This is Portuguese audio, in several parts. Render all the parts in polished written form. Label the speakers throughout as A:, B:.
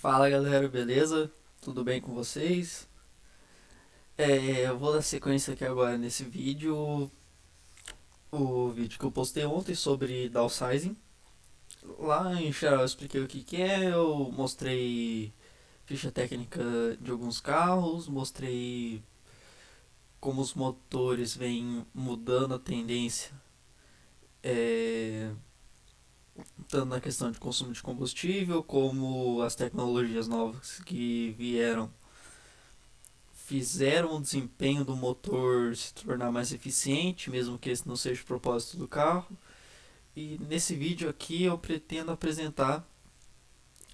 A: Fala galera, beleza? Tudo bem com vocês? Eu vou dar sequência aqui agora nesse vídeo, o vídeo que eu postei ontem sobre downsizing. Lá em geral eu expliquei o que que é, eu mostrei ficha técnica de alguns carros, mostrei como os motores vêm mudando a tendência, é, tanto na questão de consumo de combustível, como as tecnologias novas que vieram fizeram o desempenho do motor se tornar mais eficiente, mesmo que esse não seja o propósito do carro. E nesse vídeo aqui eu pretendo apresentar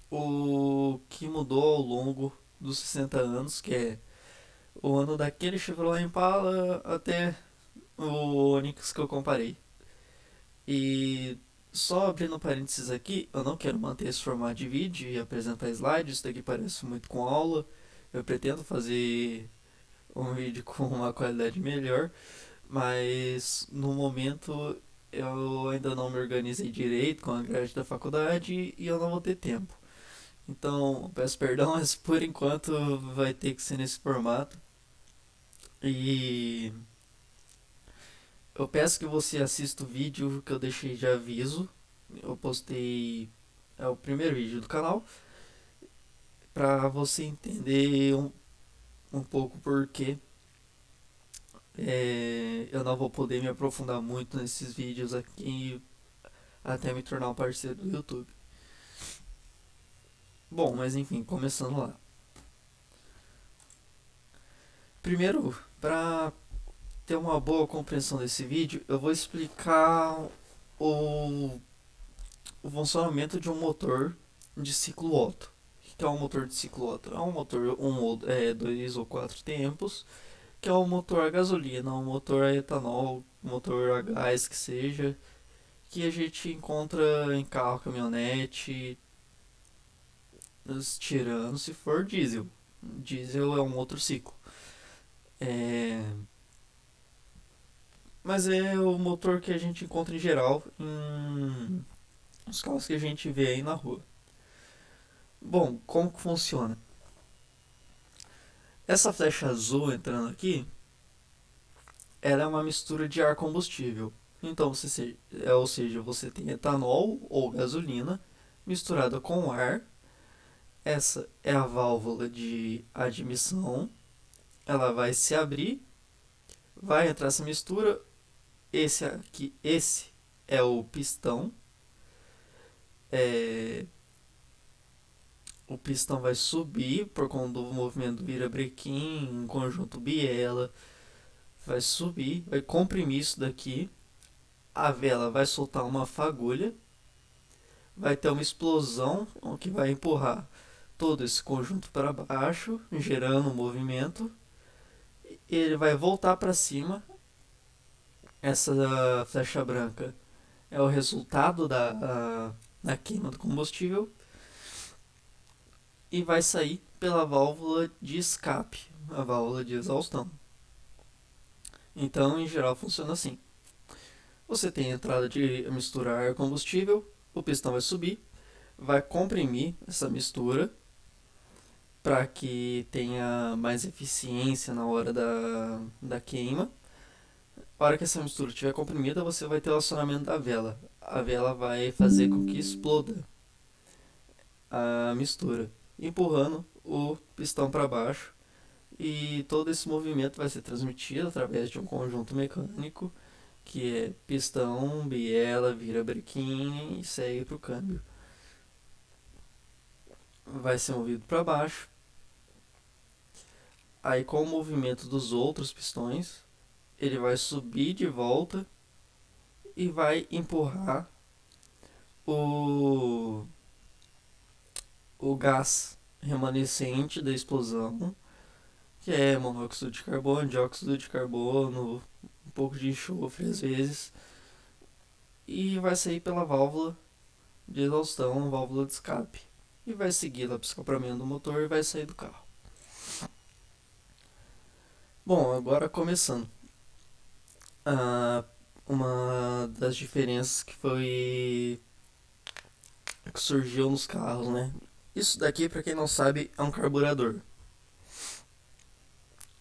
A: o que mudou ao longo dos 60 anos, que é o ano daquele Chevrolet Impala até o Onix que eu comparei. E só abrindo parênteses aqui, eu não quero manter esse formato de vídeo e apresentar slides, isso daqui parece muito com aula. Eu pretendo fazer um vídeo com uma qualidade melhor, mas no momento eu ainda não me organizei direito com a grade da faculdade e eu não vou ter tempo. Então, peço perdão, mas por enquanto vai ter que ser nesse formato. E eu peço que você assista o vídeo que eu deixei de aviso. Eu postei, é o primeiro vídeo do canal, para você entender um pouco porque eu não vou poder me aprofundar muito nesses vídeos aqui até me tornar um parceiro do YouTube. Bom, mas enfim, começando lá. Primeiro, para ter uma boa compreensão desse vídeo, eu vou explicar o, o funcionamento de um motor de ciclo Otto. O que é um motor de ciclo Otto? É um motor dois ou quatro tempos, que é um motor a gasolina, um motor a etanol, um motor a gás que seja, que a gente encontra em carro, caminhonete, tirando se for diesel. Diesel é um outro ciclo. É, mas é o motor que a gente encontra em geral em os carros que a gente vê aí na rua. Bom, como que funciona? Essa flecha azul entrando aqui, ela é uma mistura de ar combustível. Então, ou seja, você tem etanol ou gasolina misturada com ar. Essa é a válvula de admissão. Ela vai se abrir, vai entrar essa mistura. Esse é o pistão. É, o pistão vai subir por conta do movimento virabrequim, um conjunto biela, vai subir, vai comprimir isso daqui, a vela vai soltar uma fagulha, vai ter uma explosão que vai empurrar todo esse conjunto para baixo, gerando um movimento, e ele vai voltar para cima. Essa flecha branca é o resultado da queima do combustível e vai sair pela válvula de escape, a válvula de exaustão. Então, em geral, funciona assim. Você tem a entrada de misturar ar combustível, o pistão vai subir, vai comprimir essa mistura para que tenha mais eficiência na hora da queima. A hora que essa mistura estiver comprimida, você vai ter o acionamento da vela. A vela vai fazer com que exploda a mistura, empurrando o pistão para baixo. E todo esse movimento vai ser transmitido através de um conjunto mecânico que é pistão, biela, virabrequim e segue para o câmbio. Vai ser movido para baixo. Aí com o movimento dos outros pistões, ele vai subir de volta e vai empurrar o, o gás remanescente da explosão, que é monóxido de carbono, dióxido de carbono, um pouco de enxofre às vezes, e vai sair pela válvula de exaustão, válvula de escape, e vai seguir lá para o escapamento do motor e vai sair do carro. Bom, agora começando. Ah, uma das diferenças que surgiu nos carros, né? Isso daqui, para quem não sabe, é um carburador.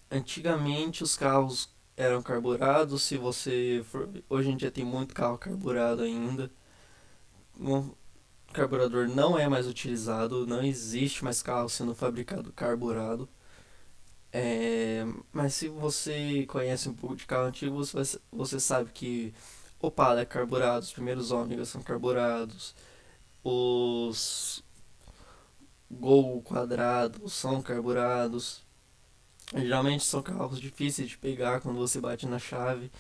A: Antigamente os carros eram carburados, se você for, hoje em dia tem muito carro carburado ainda. O carburador não é mais utilizado, não existe mais carro sendo fabricado carburado. Mas se você conhece um pouco de carro antigo, você sabe que Opala é carburado, os primeiros Ômegas são carburados, os Gol quadrados são carburados. Geralmente são carros difíceis de pegar quando você bate na chave.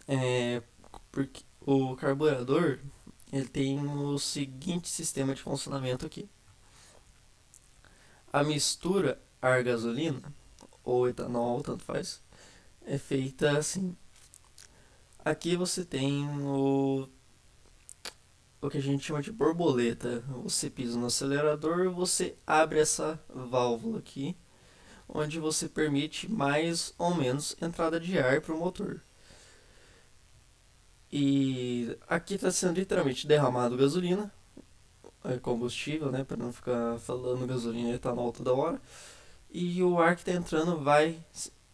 A: É, porque o carburador ele tem o seguinte sistema de funcionamento aqui. A mistura ar-gasolina ou etanol, tanto faz, é feita assim. Aqui você tem o que a gente chama de borboleta. Você pisa no acelerador, você abre essa válvula aqui, onde você permite mais ou menos entrada de ar para o motor. E aqui está sendo literalmente derramado gasolina, combustível, né, para não ficar falando gasolina e etanol toda hora. E o ar que está entrando vai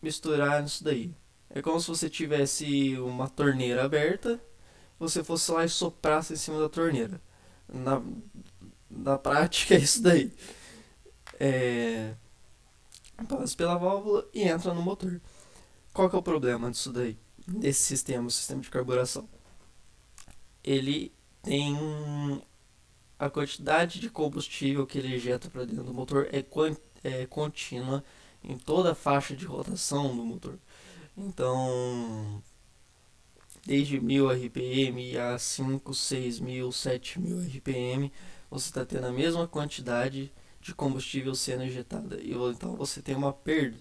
A: misturar nisso daí. É como se você tivesse uma torneira aberta, você fosse lá e soprasse em cima da torneira. Na, na prática é isso daí. É, passa pela válvula e entra no motor. Qual que é o problema disso daí? Desse sistema, o sistema de carburação? Ele tem a quantidade de combustível que ele injeta para dentro do motor é contínua em toda a faixa de rotação do motor. Então, desde 1000 RPM a 5, 6000, 7000 RPM, você está tendo a mesma quantidade de combustível sendo injetada. E então você tem uma perda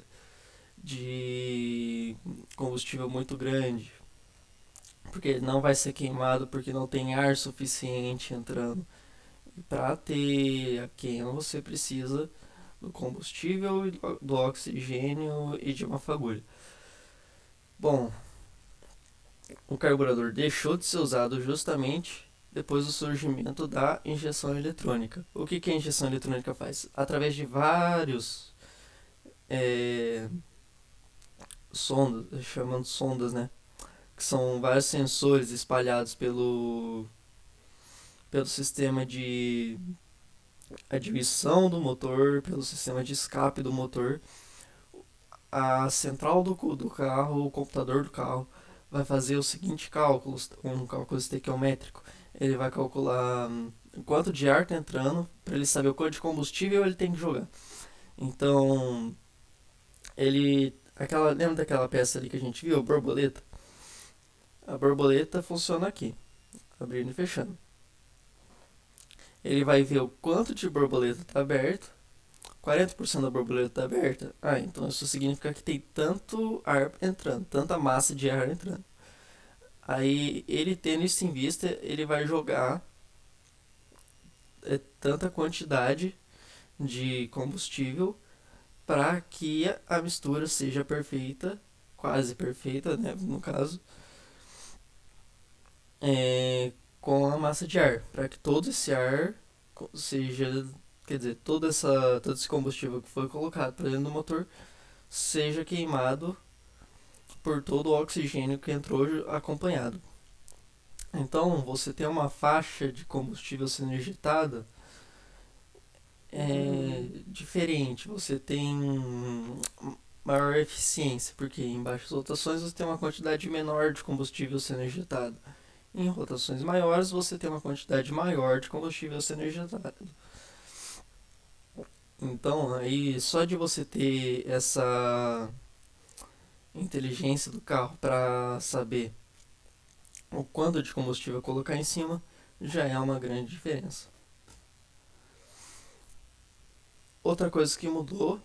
A: de combustível muito grande, porque ele não vai ser queimado porque não tem ar suficiente entrando. E para ter a queima você precisa do combustível, do oxigênio e de uma fagulha. Bom, o carburador deixou de ser usado justamente depois do surgimento da injeção eletrônica. O que a injeção eletrônica faz? Através de vários é, sondas, chamando sondas, né? Que são vários sensores espalhados pelo sistema de admissão do motor, pelo sistema de escape do motor. A central do carro, o computador do carro, vai fazer o seguinte cálculo, um cálculo estequiométrico. Ele vai calcular quanto de ar está entrando, para ele saber o quanto de combustível ele tem que jogar. Então, lembra daquela peça ali que a gente viu, a borboleta? A borboleta funciona aqui, abrindo e fechando. Ele vai ver o quanto de borboleta está aberto. 40% da borboleta está aberta. Então isso significa que tem tanto ar entrando, tanta massa de ar entrando. Aí ele tendo isso em vista, ele vai jogar tanta quantidade de combustível para que a mistura seja perfeita, quase perfeita, né, no caso, com a massa de ar, para que todo esse ar seja, quer dizer, todo esse combustível que foi colocado para dentro do motor seja queimado por todo o oxigênio que entrou acompanhado. Então, você tem uma faixa de combustível sendo injetada diferente, você tem maior eficiência, porque em baixas rotações você tem uma quantidade menor de combustível sendo injetado. Em rotações maiores você tem uma quantidade maior de combustível sendo injetado. Então, aí só de você ter essa inteligência do carro para saber o quanto de combustível colocar em cima, já é uma grande diferença. Outra coisa que mudou,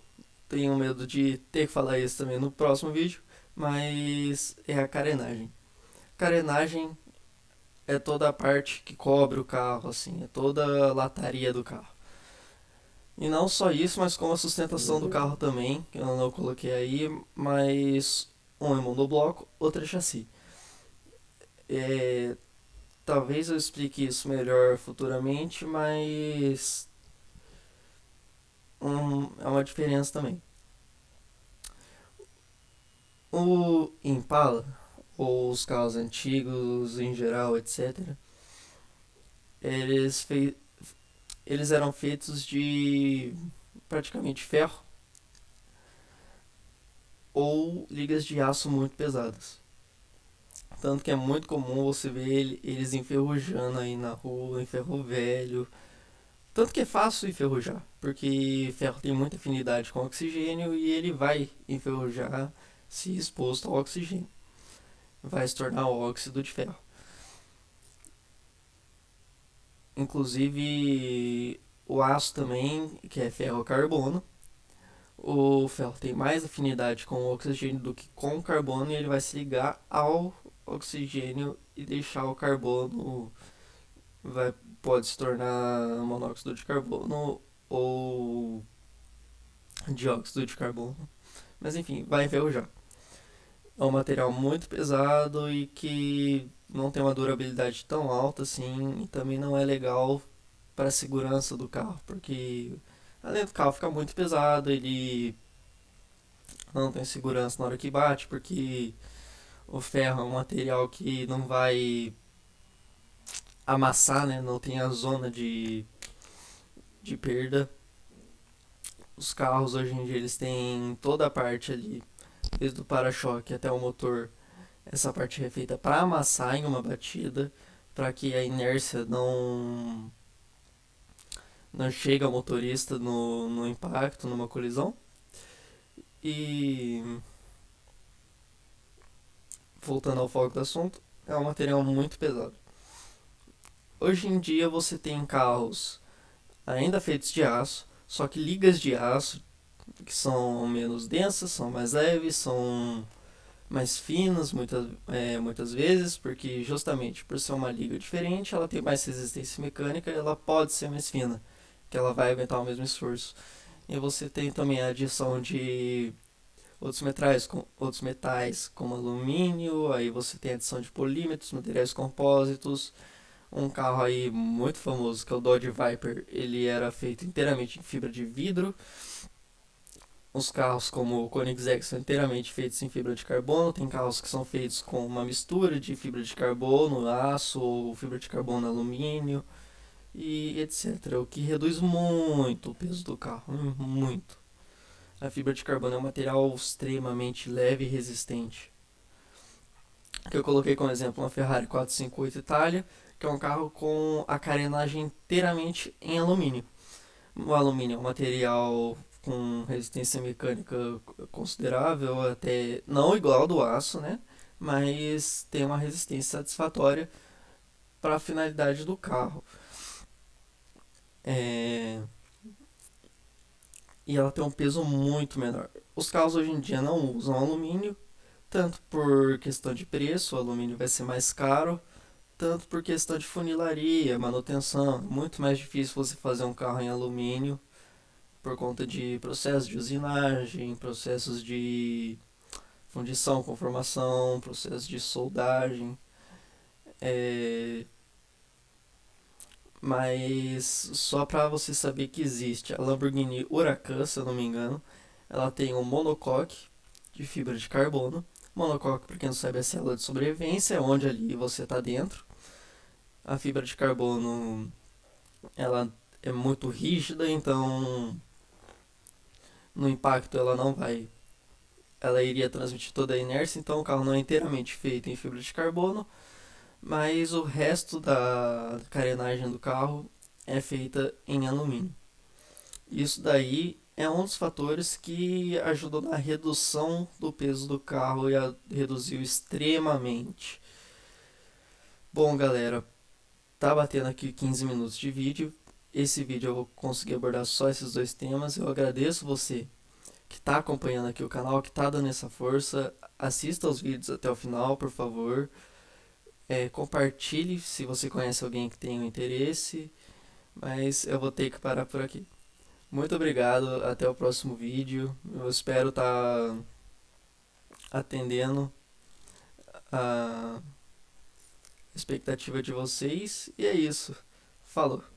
A: tenho medo de ter que falar isso também no próximo vídeo, mas é a carenagem. Carenagem é toda a parte que cobre o carro, assim, é toda a lataria do carro. E não só isso, mas como a sustentação do carro também, que eu não coloquei aí, mas um é monobloco, outro é chassi. Talvez eu explique isso melhor futuramente, mas é uma diferença também. O Impala, ou os carros antigos em geral, etc., eles, fei eles eram feitos de praticamente ferro ou ligas de aço muito pesadas. Tanto que é muito comum você ver eles enferrujando aí na rua, em ferro velho. Tanto que é fácil enferrujar, porque ferro tem muita afinidade com oxigênio e ele vai enferrujar se exposto ao oxigênio. Vai se tornar óxido de ferro. Inclusive o aço também, que é ferro-carbono. O ferro tem mais afinidade com o oxigênio do que com o carbono e ele vai se ligar ao oxigênio e deixar o carbono, vai, pode se tornar monóxido de carbono ou dióxido de carbono. Mas enfim, vai enferrujar. É um material muito pesado e que não tem uma durabilidade tão alta assim, e também não é legal para a segurança do carro, porque além do carro ficar muito pesado, ele não tem segurança na hora que bate, porque o ferro é um material que não vai amassar, né? Não tem a zona de perda. Os carros hoje em dia eles têm toda a parte ali, desde o para-choque até o motor. Essa parte é feita para amassar em uma batida, para que a inércia não chegue ao motorista no impacto, numa colisão. E voltando ao foco do assunto, é um material muito pesado. Hoje em dia você tem carros ainda feitos de aço, só que ligas de aço que são menos densas, são mais leves, são mais finas muitas vezes, porque justamente por ser uma liga diferente, ela tem mais resistência mecânica e ela pode ser mais fina, que ela vai aguentar o mesmo esforço. E você tem também a adição de outros metais como alumínio, aí você tem a adição de polímetros, materiais compósitos. Um carro aí muito famoso que é o Dodge Viper, ele era feito inteiramente em fibra de vidro. Os carros como o Koenigsegg são inteiramente feitos em fibra de carbono. Tem carros que são feitos com uma mistura de fibra de carbono, aço ou fibra de carbono, alumínio e etc. O que reduz muito o peso do carro, muito. A fibra de carbono é um material extremamente leve e resistente. Que eu coloquei como exemplo uma Ferrari 458 Itália, que é um carro com a carenagem inteiramente em alumínio. O alumínio é um material com resistência mecânica considerável, até não igual ao do aço, né? Mas tem uma resistência satisfatória para a finalidade do carro. É... E ela tem um peso muito menor. Os carros hoje em dia não usam alumínio, tanto por questão de preço, o alumínio vai ser mais caro, tanto por questão de funilaria, manutenção. Muito mais difícil você fazer um carro em alumínio por conta de processos de usinagem, processos de fundição, conformação, processos de soldagem. É... Mas só para você saber que existe a Lamborghini Huracan, se eu não me engano, ela tem um monocoque de fibra de carbono. Monocoque, para quem não sabe, é a célula de sobrevivência, é onde ali você está dentro. A fibra de carbono, ela é muito rígida, então no impacto ela não vai, ela iria transmitir toda a inércia, então o carro não é inteiramente feito em fibra de carbono, mas o resto da carenagem do carro é feita em alumínio. Isso daí é um dos fatores que ajudou na redução do peso do carro e reduziu extremamente. Bom, galera, tá batendo aqui 15 minutos de vídeo. Esse vídeo eu vou conseguir abordar só esses dois temas. Eu agradeço você que está acompanhando aqui o canal, que está dando essa força. Assista os vídeos até o final, por favor. Compartilhe se você conhece alguém que tenha um interesse. Mas eu vou ter que parar por aqui. Muito obrigado, até o próximo vídeo. Eu espero estar atendendo a expectativa de vocês. E é isso. Falou!